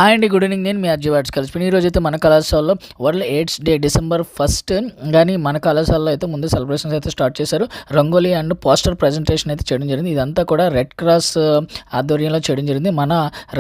Hi అండి, good evening. నేను మీ RG watts కలిసి ఈరోజు అయితే మన కళాశాలలో వరల్డ్ ఎయిడ్స్ డే December 1 కానీ మన కళాశాలలో అయితే ముందు సెలబ్రేషన్స్ అయితే స్టార్ట్ చేశారు. రంగోలీ అండ్ పోస్టర్ ప్రజెంటేషన్ అయితే చేయడం జరిగింది. ఇదంతా కూడా రెడ్ క్రాస్ ఆధ్వర్యంలో చేయడం జరిగింది. మన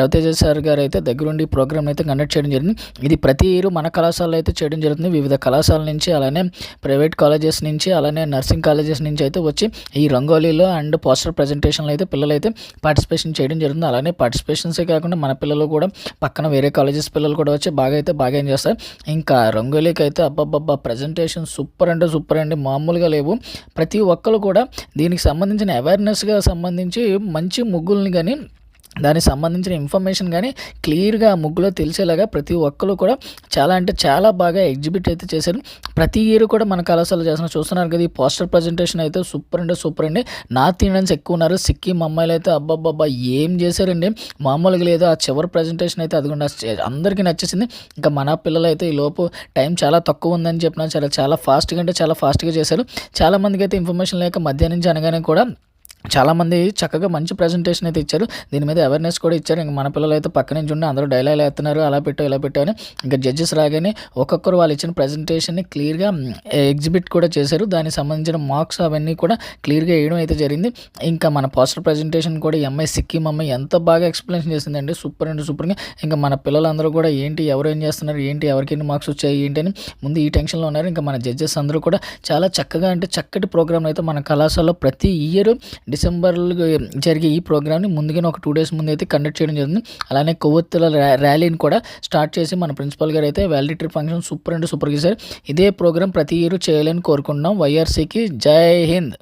రవితేజ సార్ గారు అయితే దగ్గరుండి ఈ ప్రోగ్రామ్ అయితే కండక్ట్ చేయడం జరిగింది. ఇది ప్రతి ఇయర్ మన కళాశాలలో అయితే చేయడం జరుగుతుంది. వివిధ కళాశాలల నుంచి, అలానే ప్రైవేట్ కాలేజెస్ నుంచి, అలానే నర్సింగ్ కాలేజెస్ నుంచి అయితే వచ్చి ఈ రంగోలీలో అండ్ పోస్టర్ ప్రజెంటేషన్లో అయితే పిల్లలు అయితే పార్టిసిపేషన్ చేయడం జరుగుతుంది. అలానే పార్టిసిపేషన్సే కాకుండా మన పిల్లలు కూడా పక్కన వేరే కాలేజెస్ పిల్లలు కూడా వచ్చి బాగా ఎంజాయ్ చేస్తారు. ఇంకా రంగోలీకి అయితే అబ్బబ్బబ్బా ప్రజెంటేషన్ సూపర్ అంటే సూపర్ అండి, మామూలుగా లేవు. ప్రతి ఒక్కరు కూడా దీనికి సంబంధించిన అవేర్నెస్గా సంబంధించి మంచి ముగ్గుల్ని కానీ దానికి సంబంధించిన ఇన్ఫర్మేషన్ కానీ క్లియర్గా ముగ్గులో తెలిసేలాగా ప్రతి ఒక్కరు కూడా చాలా అంటే చాలా బాగా ఎగ్జిబిట్ అయితే చేశారు. ప్రతి ఇయర్ కూడా మన కళాశాలలో చేస్తున్నారు. చూస్తున్నారు కదా, ఈ పోస్టర్ ప్రజెంటేషన్ అయితే సూపర్ అంటే సూపర్ అండి. నార్త్ ఇండియన్స్ ఎక్కువ ఉన్నారు. సిక్కిం అమ్మాయిలు అయితే అబ్బబ్బబ్బా ఏం చేశారండి, మామూలుగా లేదు. ఆ చివరి ప్రజెంటేషన్ అయితే అది కూడా అందరికీ నచ్చేసింది. ఇంకా మన పిల్లలు అయితే ఈ లోపు టైం చాలా తక్కువ ఉందని చెప్పిన చాలా ఫాస్ట్గా అంటే చాలా ఫాస్ట్గా చేశారు. చాలామందికి అయితే ఇన్ఫర్మేషన్ లేక మధ్యాహ్నం నుంచి అనగానే కూడా చాలామంది చక్కగా మంచి ప్రజెంటేషన్ అయితే ఇచ్చారు. దీని మీద అవేర్నెస్ కూడా ఇచ్చారు. ఇంక మన పిల్లలు అయితే పక్క నుంచి ఉండి అందరూ డైలాగ్ వేస్తున్నారు, అలా పెట్టావు ఇలా పెట్టావు అని. ఇంకా జడ్జెస్ రాగానే ఒక్కొక్కరు వాళ్ళు ఇచ్చిన ప్రజెంటేషన్ని క్లియర్గా ఎగ్జిబిట్ కూడా చేశారు. దానికి సంబంధించిన మార్క్స్ అవన్నీ కూడా క్లియర్గా వేయడం అయితే జరిగింది. ఇంకా మన పోస్టర్ ప్రజెంటేషన్ కూడా ఈ అమ్మాయి సిక్కిం అమ్మాయి ఎంత బాగా ఎక్స్ప్లెనేషన్ చేసిందండి, సూపర్ అంటే సూపర్గా. ఇంకా మన పిల్లలందరూ కూడా ఏంటి ఎవరు ఏం చేస్తున్నారు, ఏంటి ఎవరికి ఎన్ని మార్క్స్ వచ్చాయి ఏంటి అని ముందు ఈ టెన్షన్లో ఉన్నారు. ఇంకా మన జడ్జెస్ అందరూ కూడా చాలా చక్కగా అంటే చక్కటి ప్రోగ్రామ్ అయితే మన కళాశాలలో ప్రతి ఇయర్ డిసెంబర్లో జరిగే ఈ ప్రోగ్రామ్ని ముందుగానే ఒక 2 days ముందు అయితే కండక్ట్ చేయడం జరిగింది. అలానే కొవ్వొత్తుల ర్యాలీని కూడా స్టార్ట్ చేసి మన ప్రిన్సిపల్ గారు అయితే వ్యాలిడిటీ ఫంక్షన్ సూపర్ అంటే సూపర్ చేశారు. ఇదే ప్రోగ్రామ్ ప్రతి ఇయర్ చేయాలని కోరుకుంటున్నాం. వైఆర్సీకి జై హింద్.